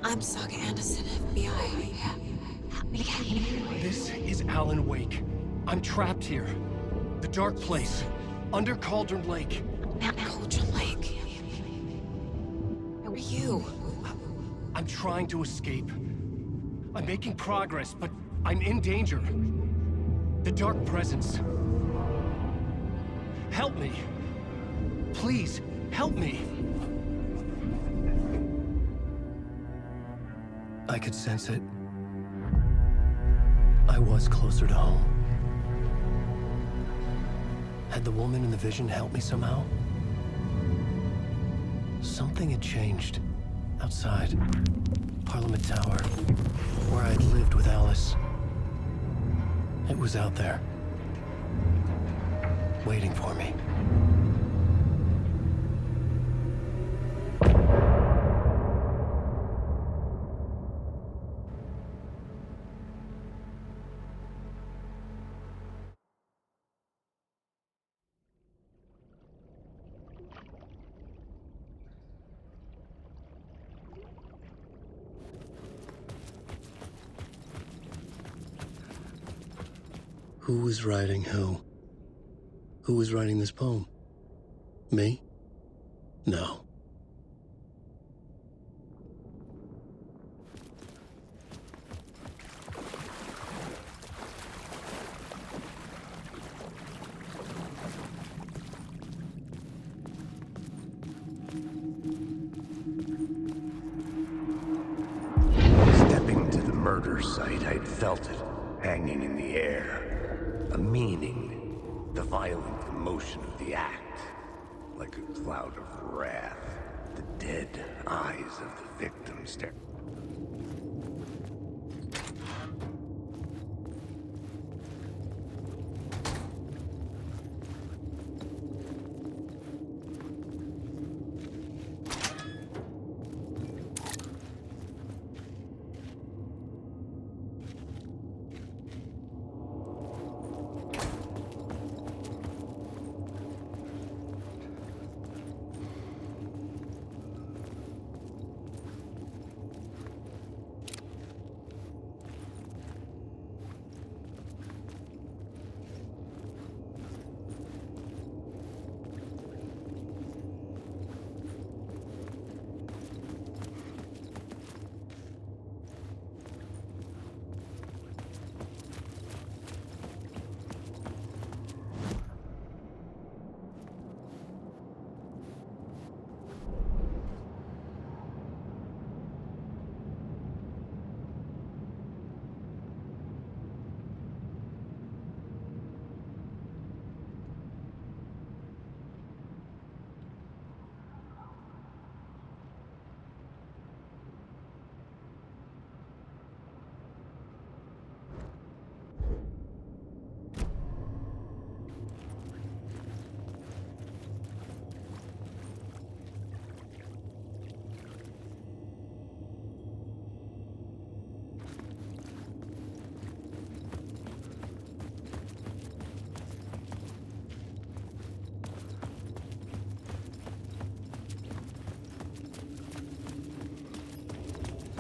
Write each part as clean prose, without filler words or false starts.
I'm Saga Anderson, FBI. This is Alan Wake. I'm trapped here. The dark place. Under Cauldron Lake. Cauldron Lake. Where are you? I'm trying to escape. I'm making progress, but I'm in danger. The Dark Presence. Help me. Please, help me. I could sense it. I was closer to home. Had the woman in the vision helped me somehow? Something had changed. Outside. Parliament Tower. Where I'd lived with Alice. It was out there. Waiting for me. Who was writing who? Who was writing this poem? Me? No. Stepping to the murder site, I'd felt it, hanging in the air. A meaning. The violent emotion of the act. Like a cloud of wrath. The dead eyes of the victim stare.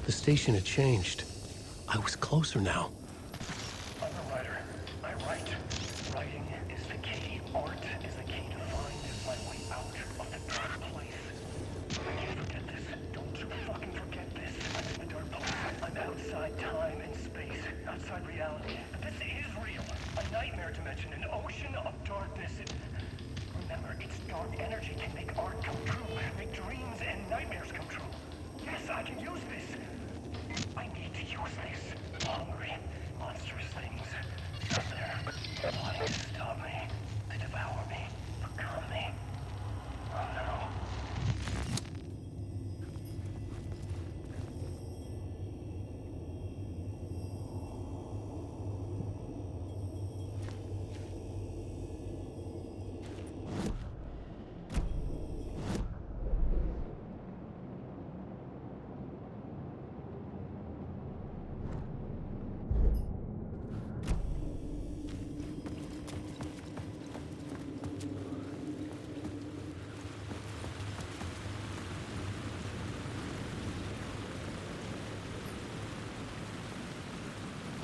The station had changed. I was closer now. I'm a writer. I write. Writing is the key. Art is the key to find my way out of the dark place. I can't forget this. Don't you fucking forget this. I'm in the dark place. I'm outside time and space. Outside reality. But this is real. A nightmare dimension. An ocean of darkness. Remember, its dark energy can make art come true. Make dreams and nightmares come true. Yes, I can use this. I need to use this. Hungry, monstrous things out there, wanting to stop me, to devour me, become me. Oh no.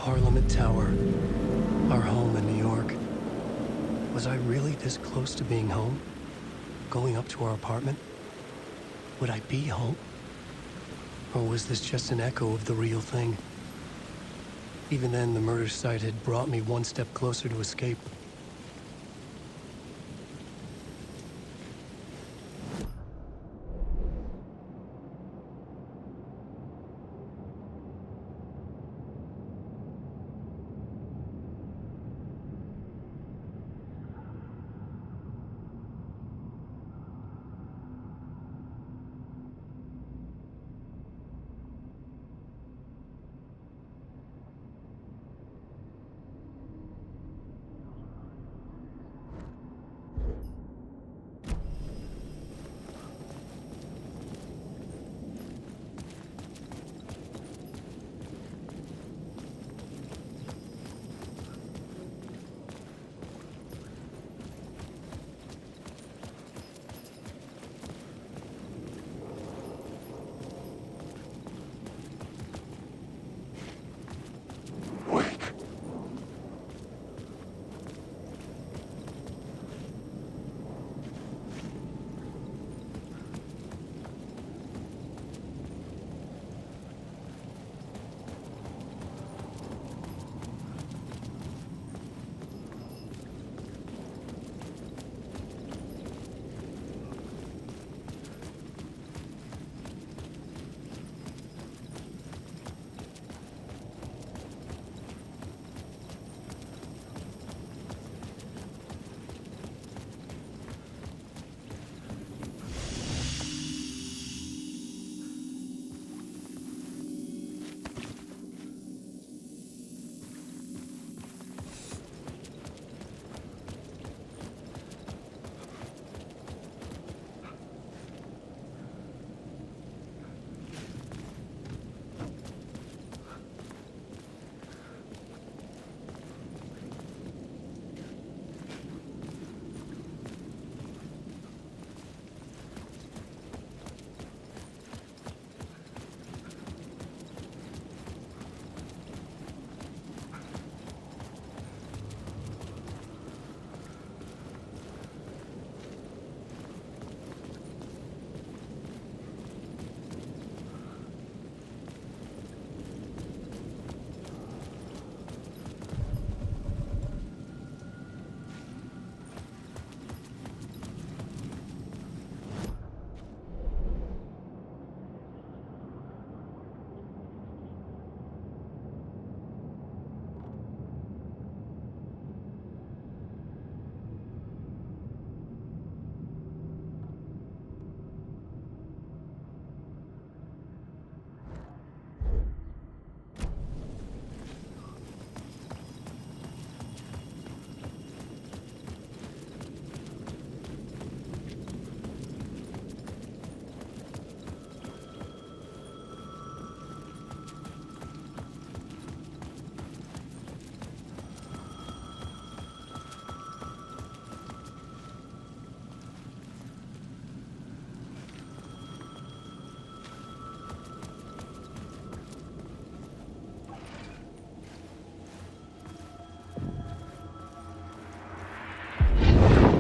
Parliament Tower, our home in New York. Was I really this close to being home? Going up to our apartment? Would I be home? Or was this just an echo of the real thing? Even then, the murder site had brought me one step closer to escape.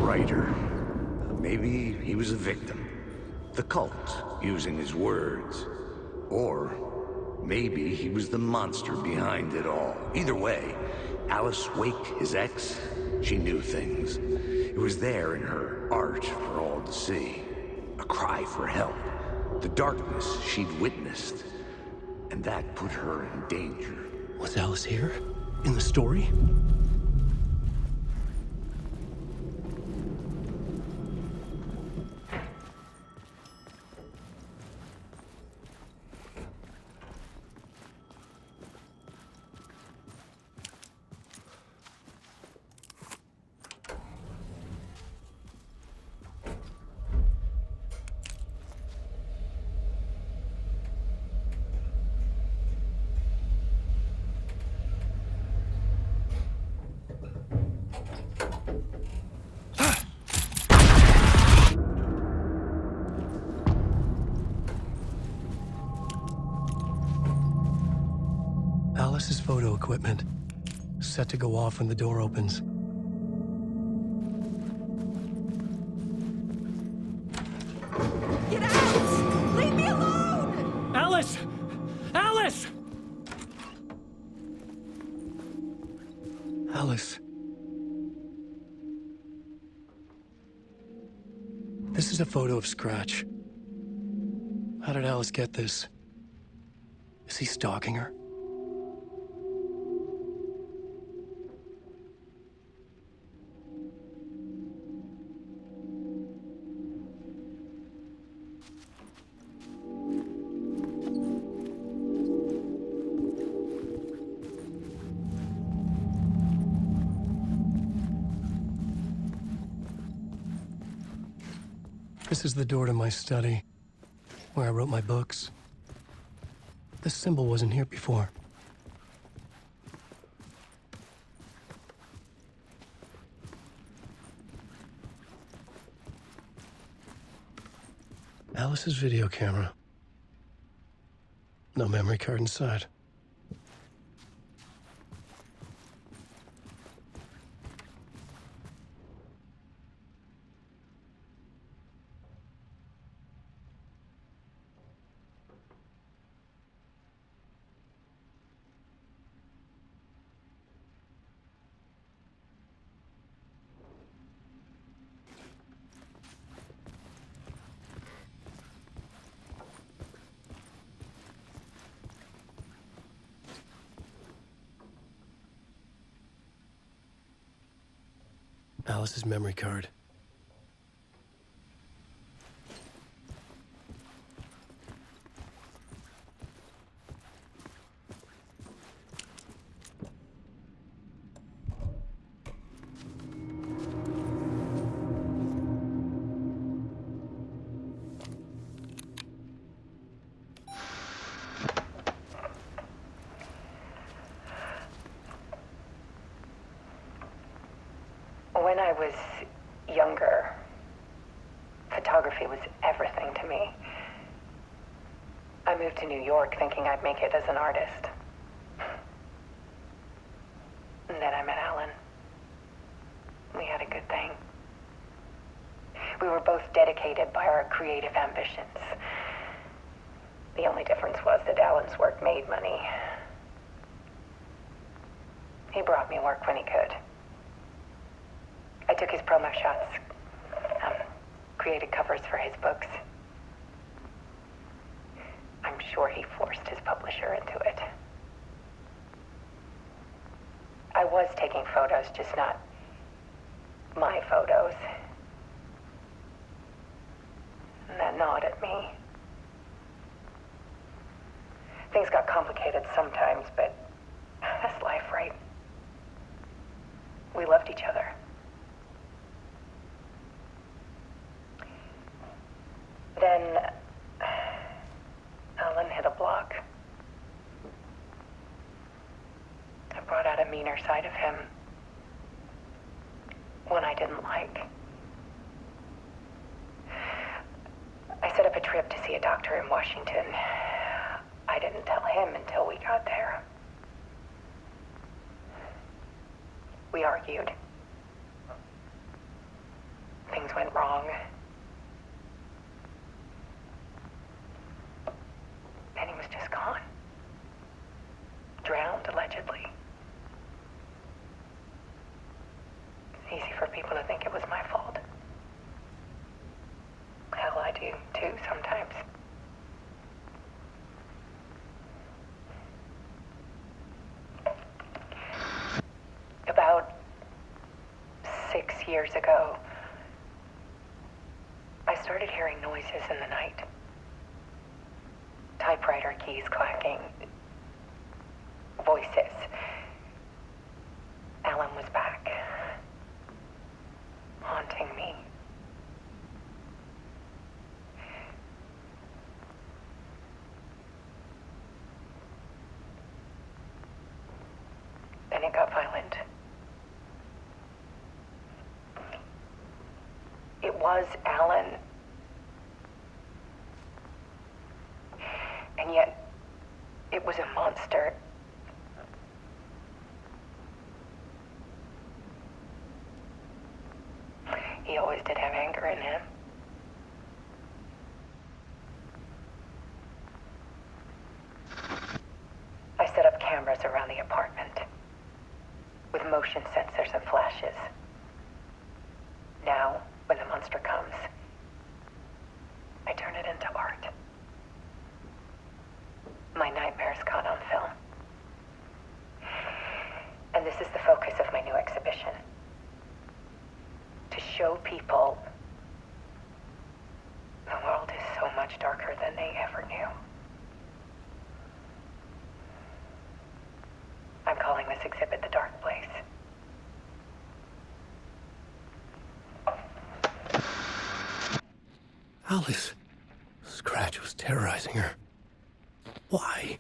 Writer. Maybe he was a victim. The cult, using his words. Or maybe he was the monster behind it all. Either way, Alice Wake, his ex, she knew things. It was there in her art for all to see. A cry for help. The darkness she'd witnessed. And that put her in danger. Was Alice here? In the story? Alice's photo equipment, set to go off when the door opens. Get out! Leave me alone! Alice! Alice! Alice. This is a photo of Scratch. How did Alice get this? Is he stalking her? This is the door to my study, where I wrote my books. This symbol wasn't here before. Alice's video camera. No memory card inside. Alice's memory card. When I was younger, photography was everything to me. I moved to New York thinking I'd make it as an artist. And then I met Alan. We had a good thing. We were both dedicated by our creative ambitions. The only difference was that Alan's work made money. He brought me work when he could. I took his promo shots, created covers for his books. I'm sure he forced his publisher into it. I was taking photos, just not my photos. And that gnawed at me. Things got complicated sometimes, but that's life, right? We loved each other. Then Alan hit a block. I brought out a meaner side of him. One I didn't like. I set up a trip to see a doctor in Washington. I didn't tell him until we got there. We argued. Things went wrong. And he was just gone. Drowned, allegedly. It's easy for people to think it was my fault. Hell, I do too sometimes. About 6 years ago, I started hearing noises in the night. Typewriter keys clacking. Voices. Alan was back. Haunting me. Then it got violent. It was Alan. And yet, it was a monster. did have anger in him. I set up cameras around the apartment with motion sensors and flashes. Now, when the monster comes, I turn it into art. My nightmares caught on film. And this is the focus of my new exhibition. To show people the world is so much darker than they ever knew. I'm calling this exhibit The Dark Place. Alice. Scratch was terrorizing her. Why?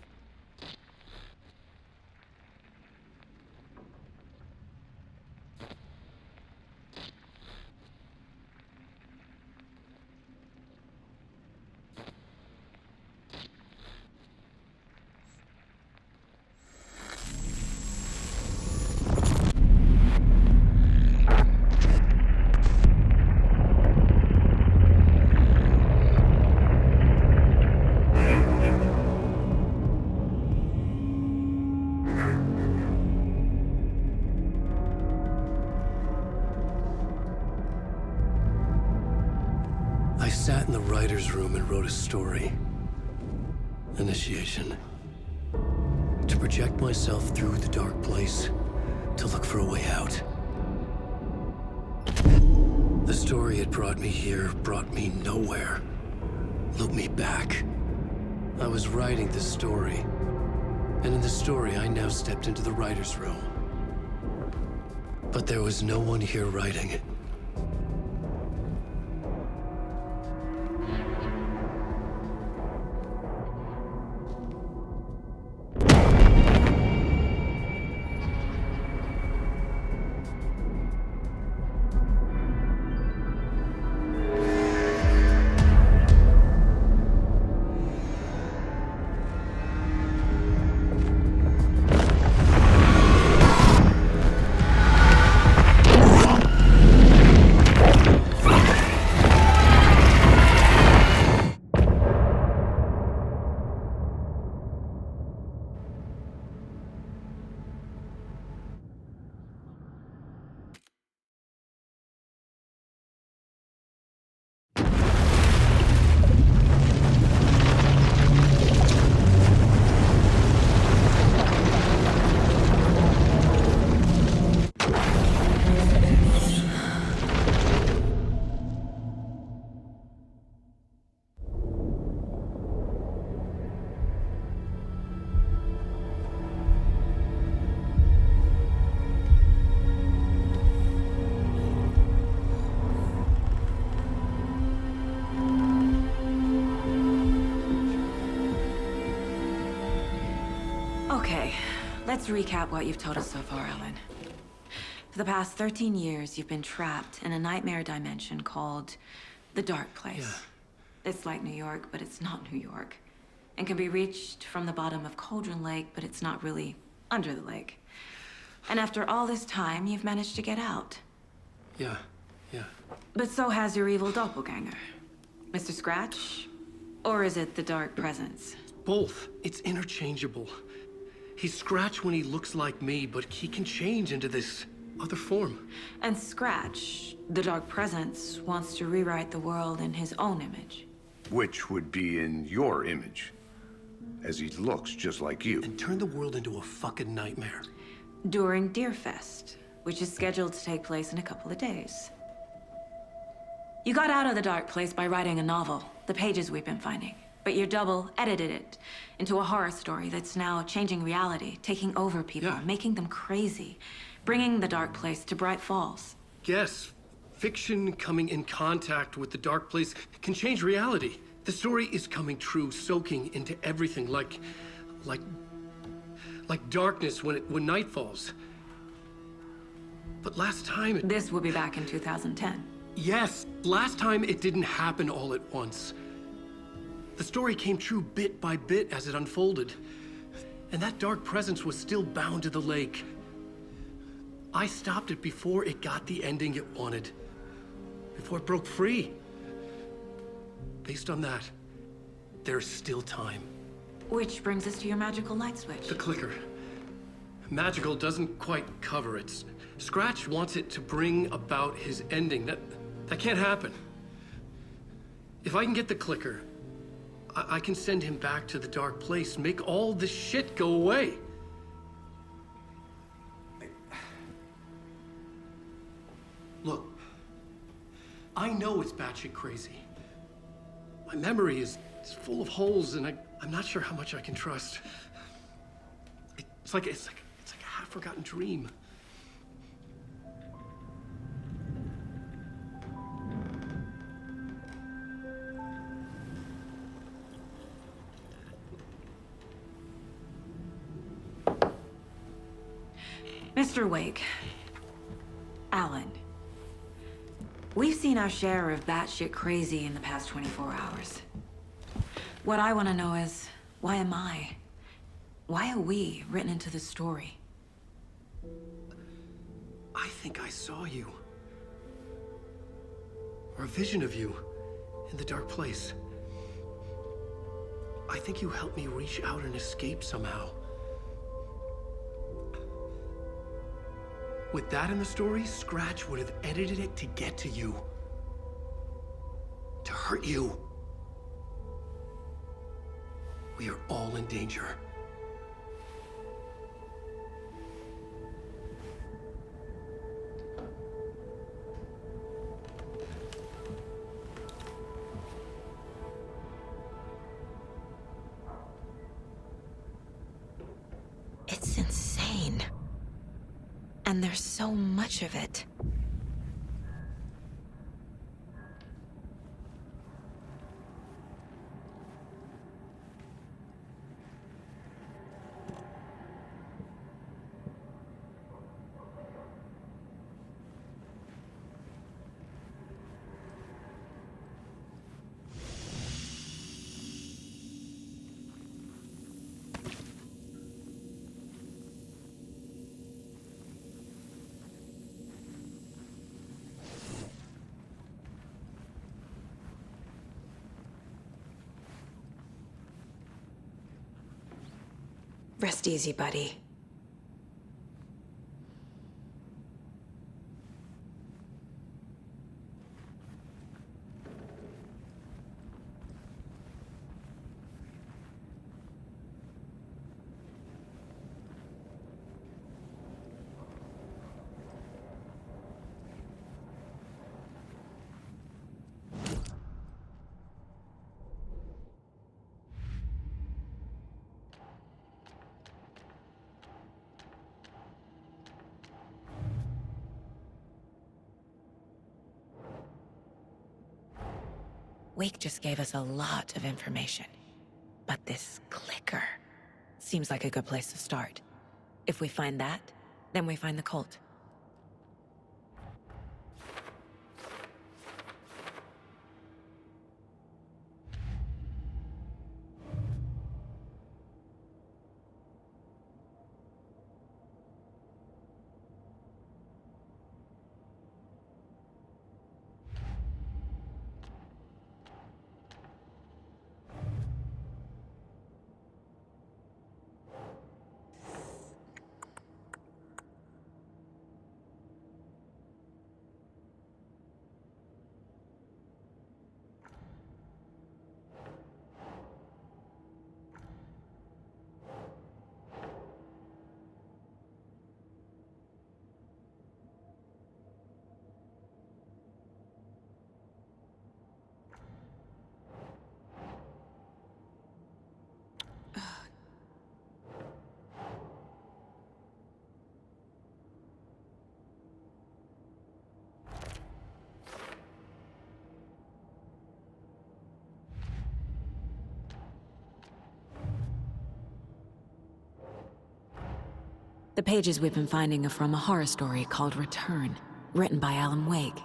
I sat in the writer's room and wrote a story. Initiation. To project myself through the dark place, to look for a way out. The story had brought me here, brought me nowhere. Looped me back. I was writing the story. And in the story, I now stepped into the writer's room. But there was no one here writing it. Okay, let's recap what you've told us so far, Ellen. For the past 13 years, you've been trapped in a nightmare dimension called the Dark Place. Yeah. It's like New York, but it's not New York. And can be reached from the bottom of Cauldron Lake, but it's not really under the lake. And after all this time, you've managed to get out. Yeah. But so has your evil doppelganger. Mr. Scratch? Or is it the Dark Presence? Both. It's interchangeable. He's Scratch when he looks like me, but he can change into this other form. And Scratch, the Dark Presence, wants to rewrite the world in his own image. Which would be in your image, as he looks just like you. And turn the world into a fucking nightmare. During Deerfest, which is scheduled to take place in a couple of days. You got out of the Dark Place by writing a novel, the pages we've been finding. But your double edited it into a horror story that's now changing reality, taking over people, Yeah. making them crazy, bringing the Dark Place to Bright Falls. Yes, fiction coming in contact with the dark place can change reality. The story is coming true, soaking into everything like darkness when night falls. But last time it... This will be back in 2010. Yes, last time it didn't happen all at once. The story came true bit by bit as it unfolded. And that dark presence was still bound to the lake. I stopped it before it got the ending it wanted. before it broke free. Based on that, there's still time. Which brings us to your magical light switch. The clicker. Magical doesn't quite cover it. Scratch wants it to bring about his ending. That can't happen. If I can get the clicker, I can send him back to the dark place, make all this shit go away. Look, I know it's batshit crazy. My memory is full of holes, and I'm not sure how much I can trust. It's like a half-forgotten dream. Mr. Wake. Alan. We've seen our share of batshit crazy in the past 24 hours. What I want to know is, why am I? Why are we written into this story? I think I saw you. Or a vision of you in the dark place. I think you helped me reach out and escape somehow. With that in the story, Scratch would have edited it to get to you. To hurt you. We are all in danger. It's insane. And there's so much of it. Rest easy, buddy. Wake just gave us a lot of information. But this clicker seems like a good place to start. If we find that, then we find the cult. The pages we've been finding are from a horror story called Return, written by Alan Wake,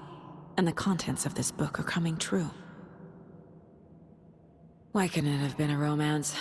and the contents of this book are coming true. Why couldn't it have been a romance?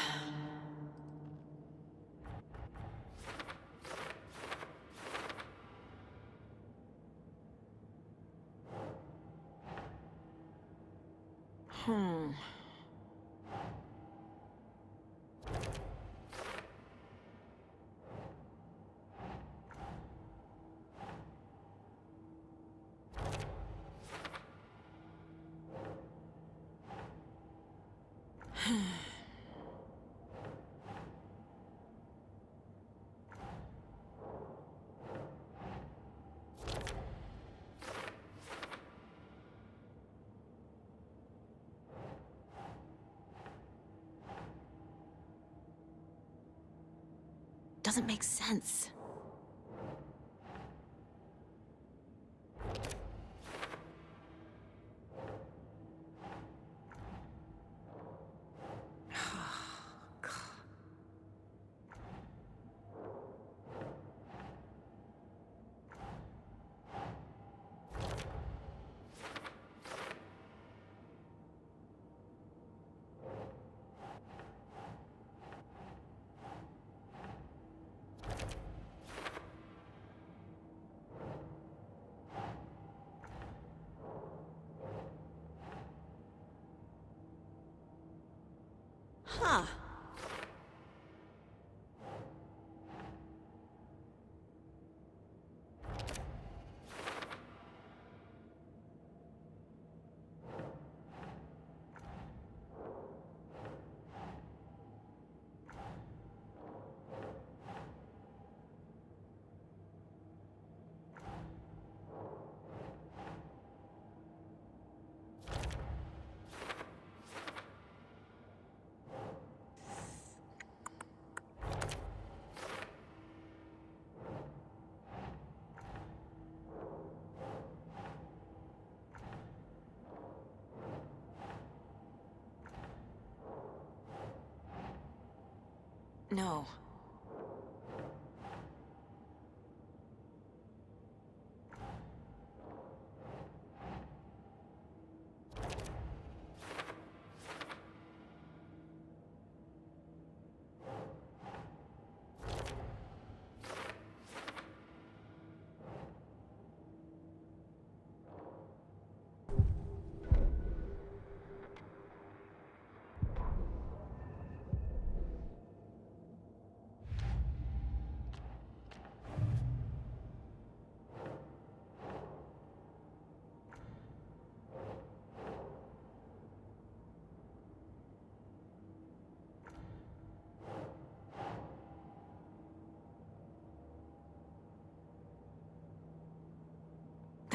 Doesn't make sense. Huh. No.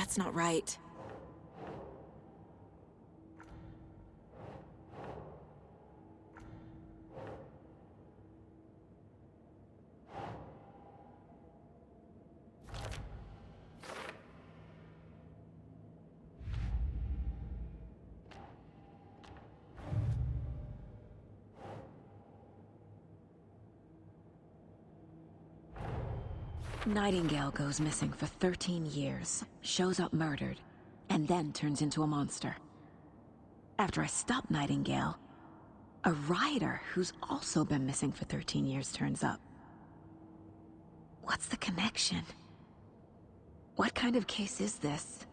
That's not right. Nightingale goes missing for 13 years, shows up murdered, and then turns into a monster. After I stop Nightingale, a rider who's also been missing for 13 years turns up. What's the connection? What kind of case is this?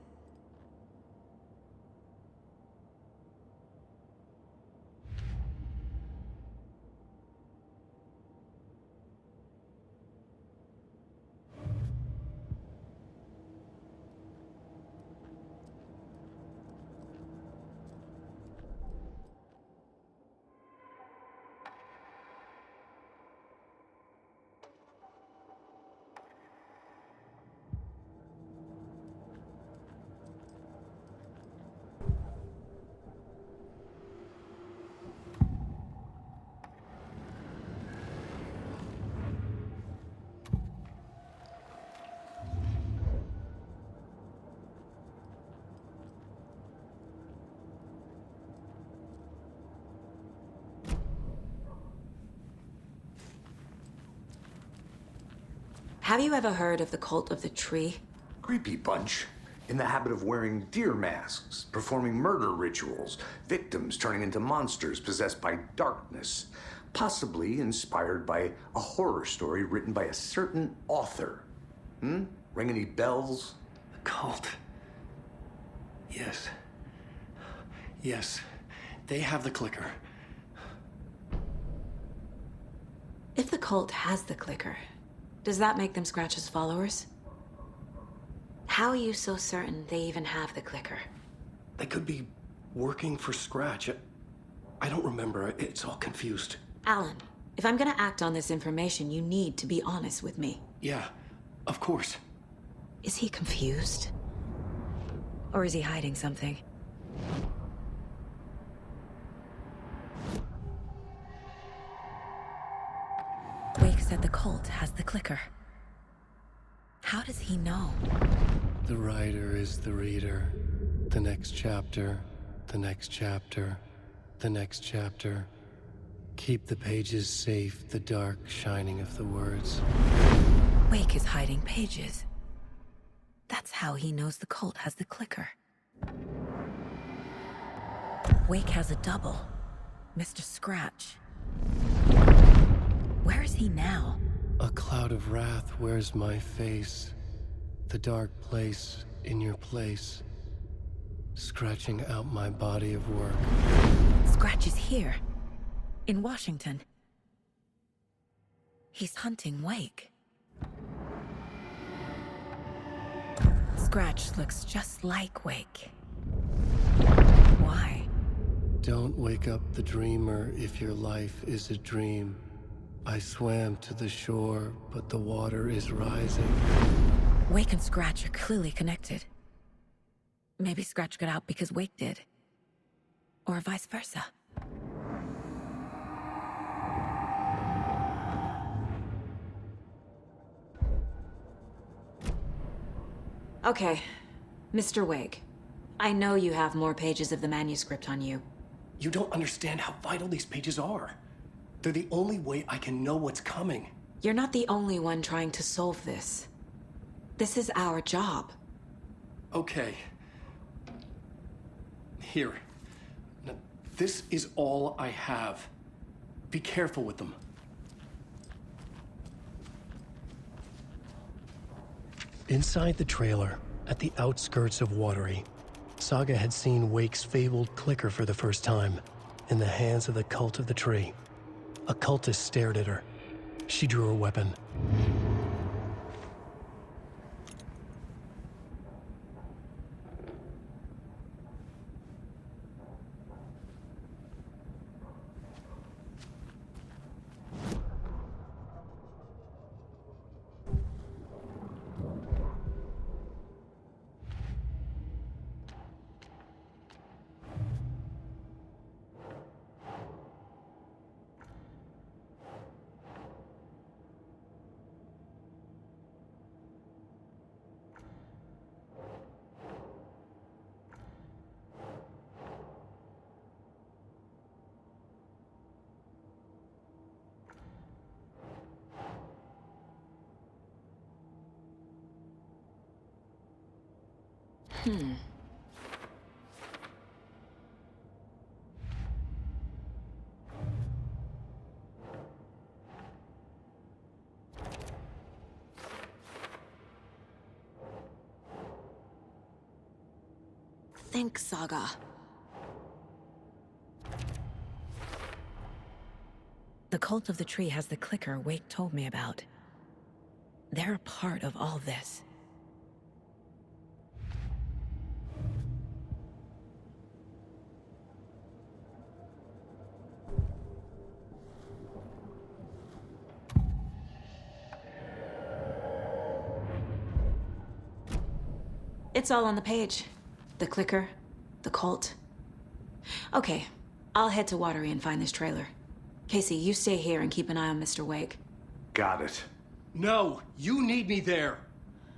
Have you ever heard of the Cult of the Tree? Creepy bunch. In the habit of wearing deer masks, performing murder rituals, victims turning into monsters possessed by darkness, possibly inspired by a horror story written by a certain author. Ring any bells? The cult. Yes. Yes. They have the clicker. If the cult has the clicker, does that make them Scratch's followers? How are you so certain they even have the clicker? They could be working for Scratch. I don't remember. It's all confused. Alan, if I'm gonna act on this information, you need to be honest with me. Yeah, of course. Is he confused? Or is he hiding something? Wake said the cult has the clicker. How does he know? The writer is the reader. The next chapter, the next chapter, the next chapter. Keep the pages safe, the dark shining of the words. Wake is hiding pages. That's how he knows the cult has the clicker. Wake has a double. Mr. Scratch. Where is he now? A cloud of wrath wears my face. The dark place in your place. Scratching out my body of work. Scratch is here. In Washington. He's hunting Wake. Scratch looks just like Wake. Why? Don't wake up the dreamer if your life is a dream. I swam to the shore, but the water is rising. Wake and Scratch are clearly connected. Maybe Scratch got out because Wake did. Or vice versa. Okay, Mr. Wake. I know you have more pages of the manuscript on you. You don't understand how vital these pages are. They're the only way I can know what's coming. You're not the only one trying to solve this. This is our job. Okay. Here. Now, this is all I have. Be careful with them. Inside the trailer, at the outskirts of Watery, Saga had seen Wake's fabled clicker for the first time, in the hands of the Cult of the Tree. A cultist stared at her. She drew her weapon. Think, Saga. The Cult of the Tree has the clicker Wake told me about. They're a part of all this. It's all on the page. The clicker, the cult. Okay, I'll head to Watery and find this trailer. Casey, you stay here and keep an eye on Mr. Wake. Got it. No, you need me there.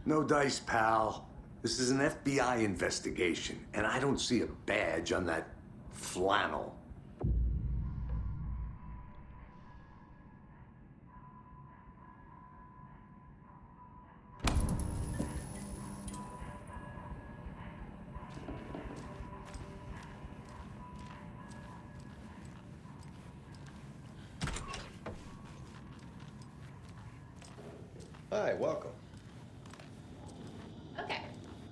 No dice, pal. This is an FBI investigation, and I don't see a badge on that flannel. Hi, welcome. Okay.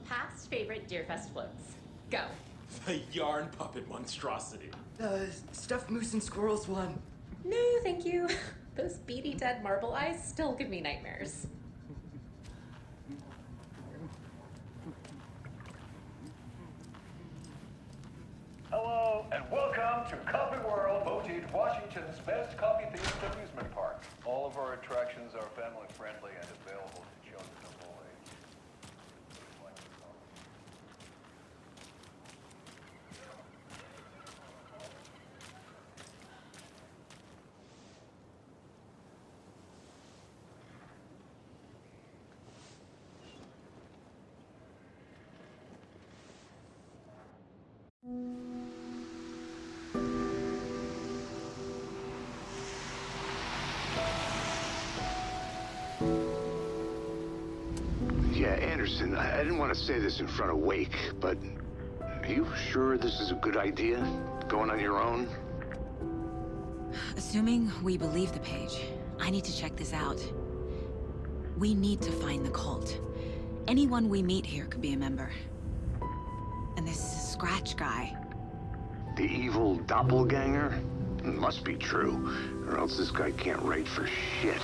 Past favorite Deerfest floats. Go. The yarn puppet monstrosity. Stuffed moose and squirrels one. No, thank you. Those beady dead marble eyes still give me nightmares. Hello, and welcome to Coffee World, voted Washington's best coffee-themed amusement park. All of our attractions are family-friendly and available to children of all ages. Yeah, Anderson, I didn't want to say this in front of Wake, but are you sure this is a good idea? Going on your own? Assuming we believe the page, I need to check this out. We need to find the cult. Anyone we meet here could be a member. And this Scratch guy. The evil doppelganger? Must be true, or else this guy can't write for shit.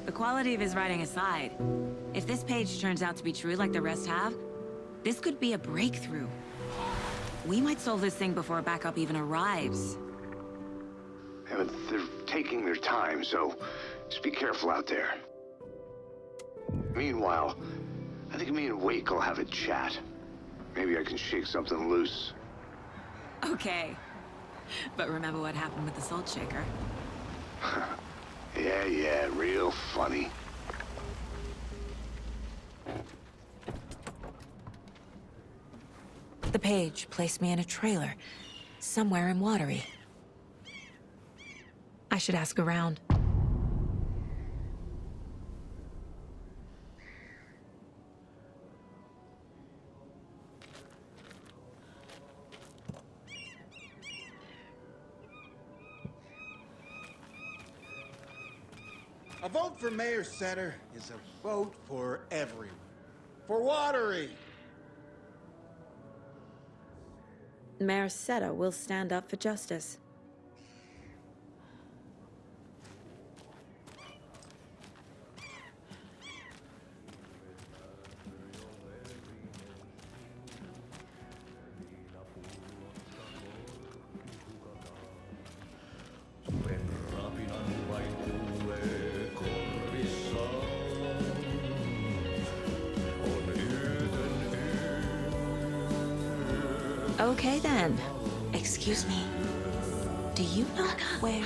The quality of his writing aside, if this page turns out to be true like the rest have, this could be a breakthrough. We might solve this thing before a backup even arrives. Yeah, but they're taking their time, so just be careful out there. Meanwhile, I think me and Wake will have a chat. Maybe I can shake something loose. Okay. But remember what happened with the Salt Shaker? Yeah, real funny. The page placed me in a trailer, somewhere in Watery. I should ask around. A vote for Mayor Setter is a vote for everyone. For Watery! Mayor Seta will stand up for justice. Okay then. Excuse me. Do you know where...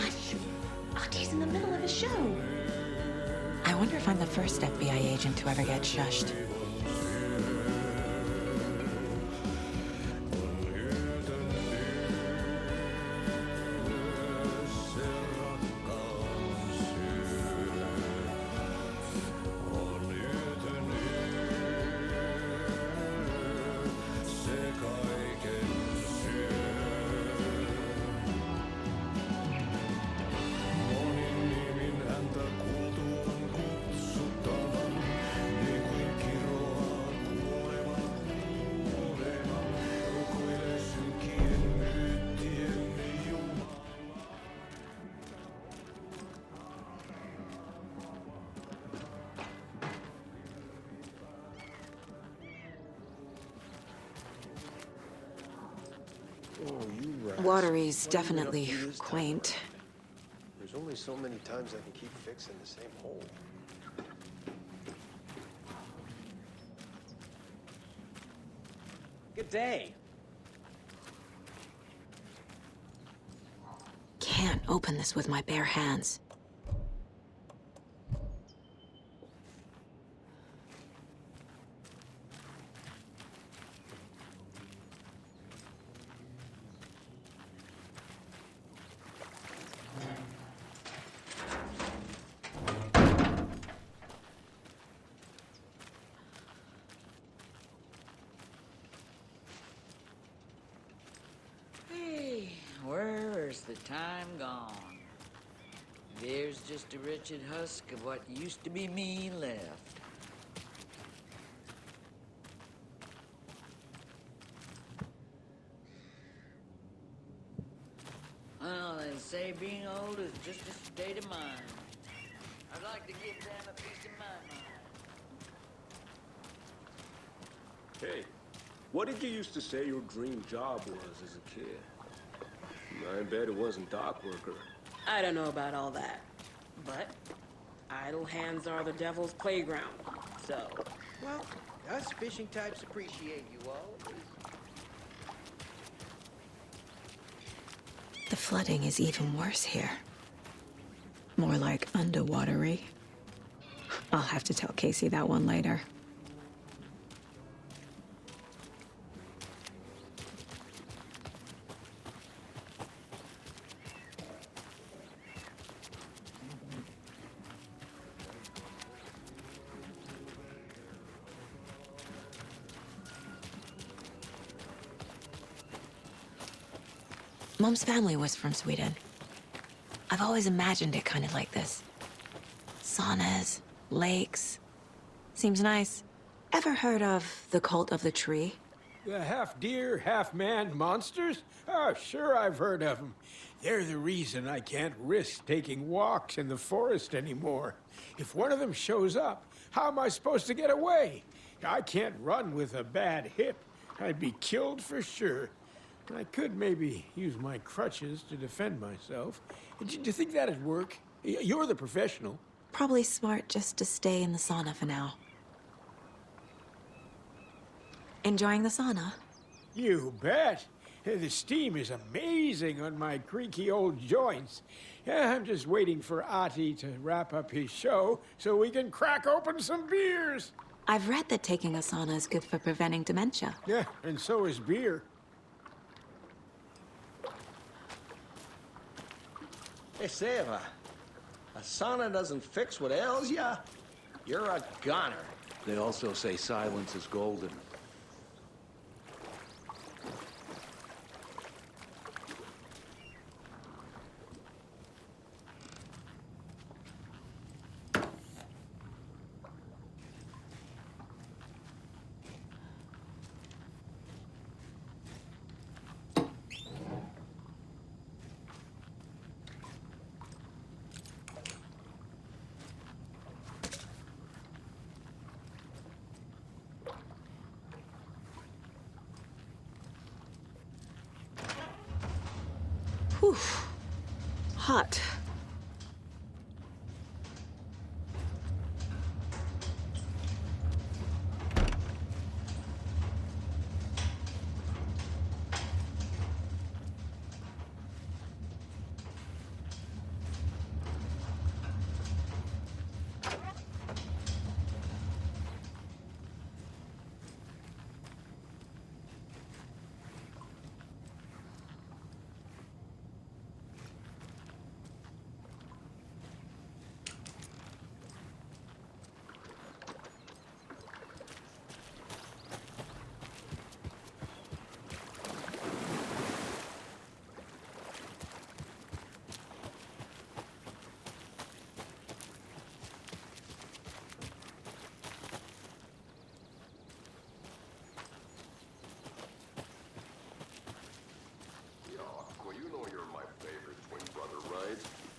Aughtie's in the middle of a show. I wonder if I'm the first FBI agent to ever get shushed. Watery's definitely quaint. There's only so many times I can keep fixing the same hole. Good day. Can't open this with my bare hands. Where's the time gone? There's just a wretched husk of what used to be me left. say being old is just a state of mind. I'd like to give them a piece of my mind. Hey, what did you used to say your dream job was as a kid? I bet it wasn't dock worker. I don't know about all that, but idle hands are the devil's playground, so... Well, us fishing types appreciate you all. The flooding is even worse here. More like underwatery. I'll have to tell Casey that one later. Mom's family was from Sweden. I've always imagined it kind of like this. Saunas, lakes. Seems nice. Ever heard of the Cult of the Tree? The half-deer, half-man monsters? Oh, sure I've heard of them. They're the reason I can't risk taking walks in the forest anymore. If one of them shows up, how am I supposed to get away? I can't run with a bad hip. I'd be killed for sure. I could maybe use my crutches to defend myself. Do you think that'd work? You're the professional. Probably smart just to stay in the sauna for now. Enjoying the sauna? You bet. The steam is amazing on my creaky old joints. I'm just waiting for Ati to wrap up his show so we can crack open some beers. I've read that taking a sauna is good for preventing dementia. Yeah, and so is beer. Hey, Seva, a sauna doesn't fix what ails ya. You're a goner. They also say silence is golden. Whew. Hot.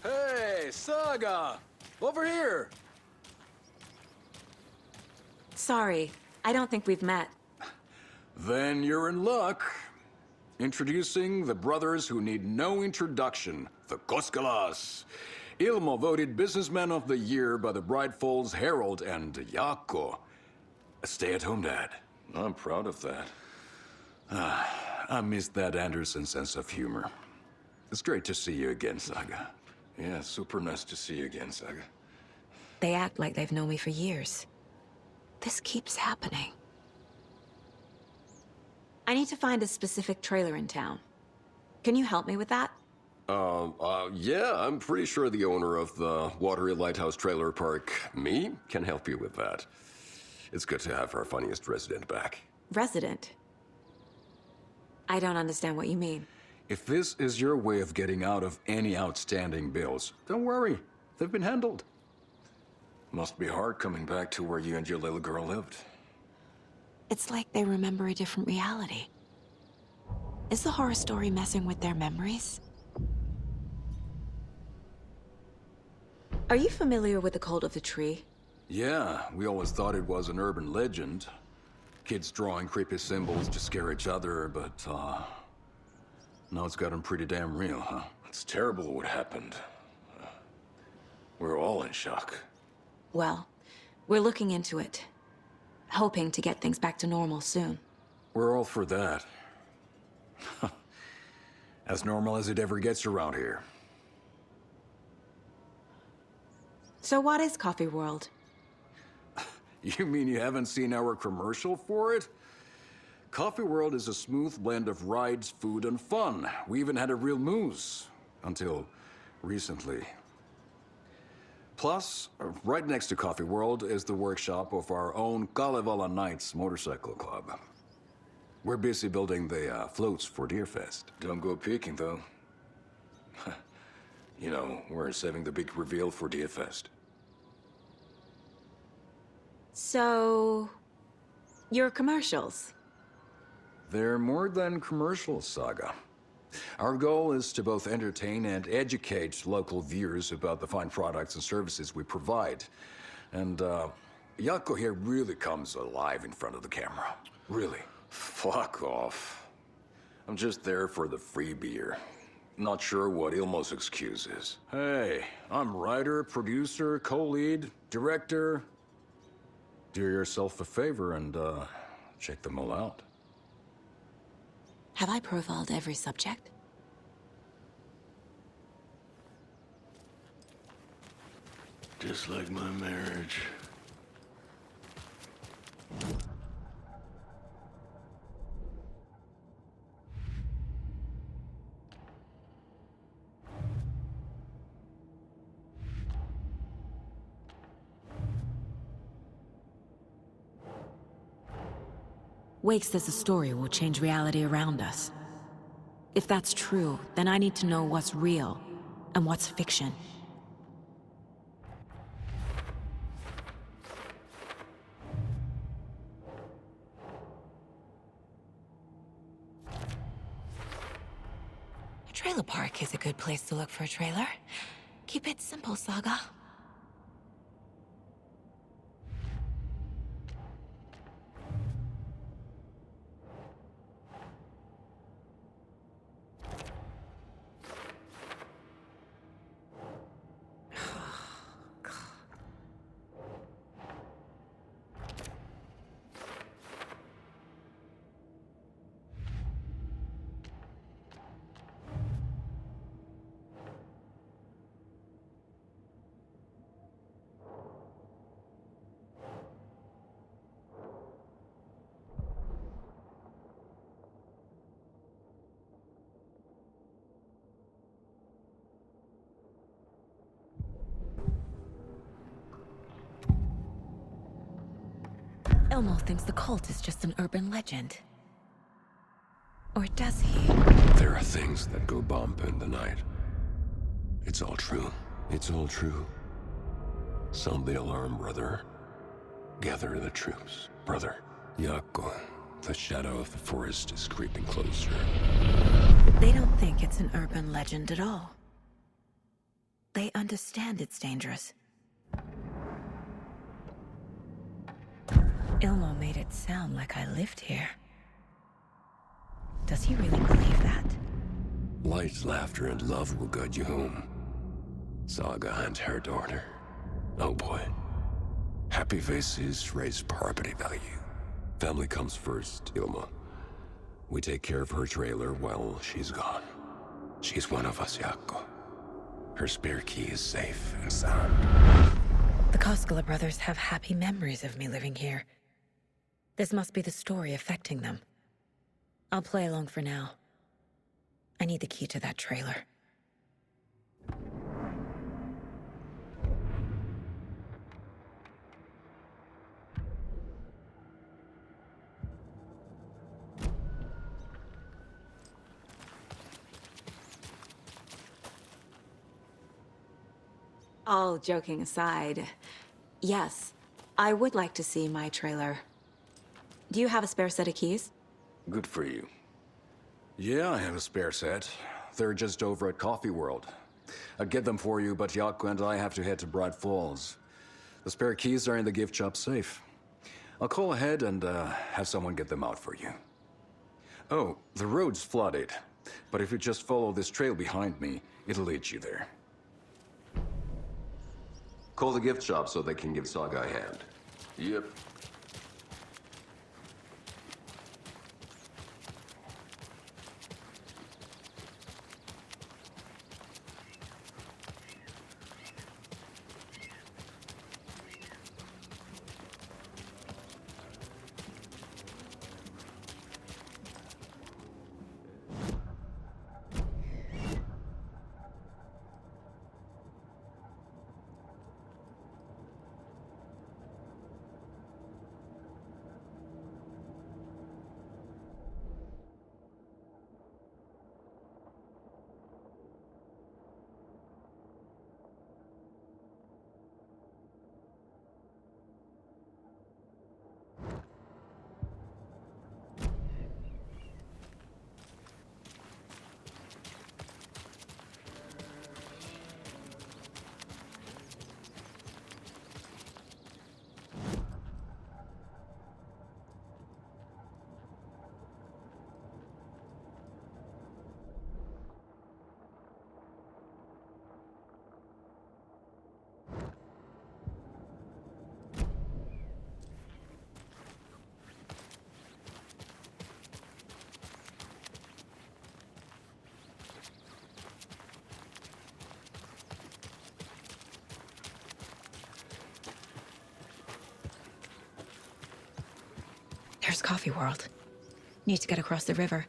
Hey, Saga! Over here! Sorry, I don't think we've met. Then you're in luck. Introducing the brothers who need no introduction, the Koskalas. Ilmo voted Businessman of the Year by the Bright Falls Herald, and Jaakko, a stay-at-home dad. I'm proud of that. I miss that Anderson sense of humor. It's great to see you again, Saga. Yeah, super nice to see you again, Saga. They act like they've known me for years. This keeps happening. I need to find a specific trailer in town. Can you help me with that? Yeah, I'm pretty sure the owner of the Watery Lighthouse Trailer Park, me, can help you with that. It's good to have our funniest resident back. Resident? I don't understand what you mean. If this is your way of getting out of any outstanding bills, don't worry. They've been handled. Must be hard coming back to where you and your little girl lived. It's like they remember a different reality. Is the horror story messing with their memories? Are you familiar with the Cult of the Tree? Yeah, we always thought it was an urban legend. Kids drawing creepy symbols to scare each other, but, now it's gotten pretty damn real, huh? It's terrible what happened. We're all in shock. Well, we're looking into it. Hoping to get things back to normal soon. We're all for that. As normal as it ever gets around here. So what is Coffee World? You mean you haven't seen our commercial for it? Coffee World is a smooth blend of rides, food, and fun. We even had a real moose. Until recently. Plus, right next to Coffee World is the workshop of our own Kalevala Knights Motorcycle Club. We're busy building the floats for Deerfest. Don't go peeking, though. You know, we're saving the big reveal for Deerfest. So... your commercials? They're more than commercials, Saga. Our goal is to both entertain and educate local viewers about the fine products and services we provide. And, Jaakko here really comes alive in front of the camera. Really. Fuck off. I'm just there for the free beer. Not sure what Ilmo's excuse is. Hey, I'm writer, producer, co-lead, director. Do yourself a favor and, check them all out. Have I profiled every subject? Just like my marriage. Wake says the story will change reality around us. If that's true, then I need to know what's real and what's fiction. A trailer park is a good place to look for a trailer. Keep it simple, Saga. Ilmo thinks the cult is just an urban legend. Or does he? There are things that go bump in the night. It's all true. It's all true. Sound the alarm, brother. Gather the troops, brother. Jaakko, the shadow of the forest is creeping closer. They don't think it's an urban legend at all. They understand it's dangerous. Ilmo made it sound like I lived here. Does he really believe that? Light, laughter, and love will guide you home. Saga and her daughter. Oh boy. Happy faces raise property value. Family comes first, Ilma. We take care of her trailer while she's gone. She's one of us, Jaakko. Her spare key is safe and sound. The Koskela brothers have happy memories of me living here. This must be the story affecting them. I'll play along for now. I need the key to that trailer. All joking aside, yes, I would like to see my trailer. Do you have a spare set of keys? Good for you. Yeah, I have a spare set. They're just over at Coffee World. I'll get them for you, but Yaku and I have to head to Bright Falls. The spare keys are in the gift shop safe. I'll call ahead and have someone get them out for you. Oh, the road's flooded, but if you just follow this trail behind me, it'll lead you there. Call the gift shop so they can give Saga a hand. Yep. There's Coffee World. Need to get across the river.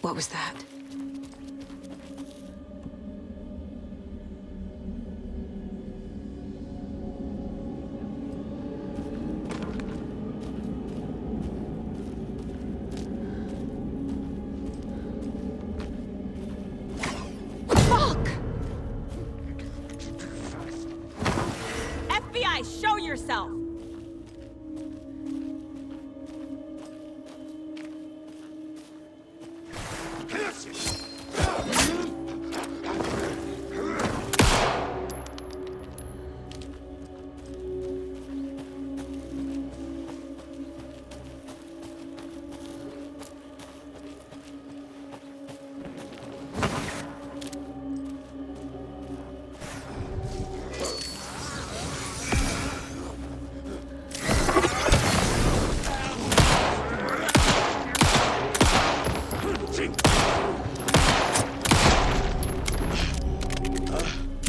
What was that? Fuck! FBI, show yourself!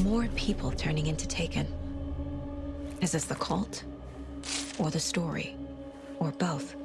More people turning into Taken. Is this the cult? Or the story? Or both?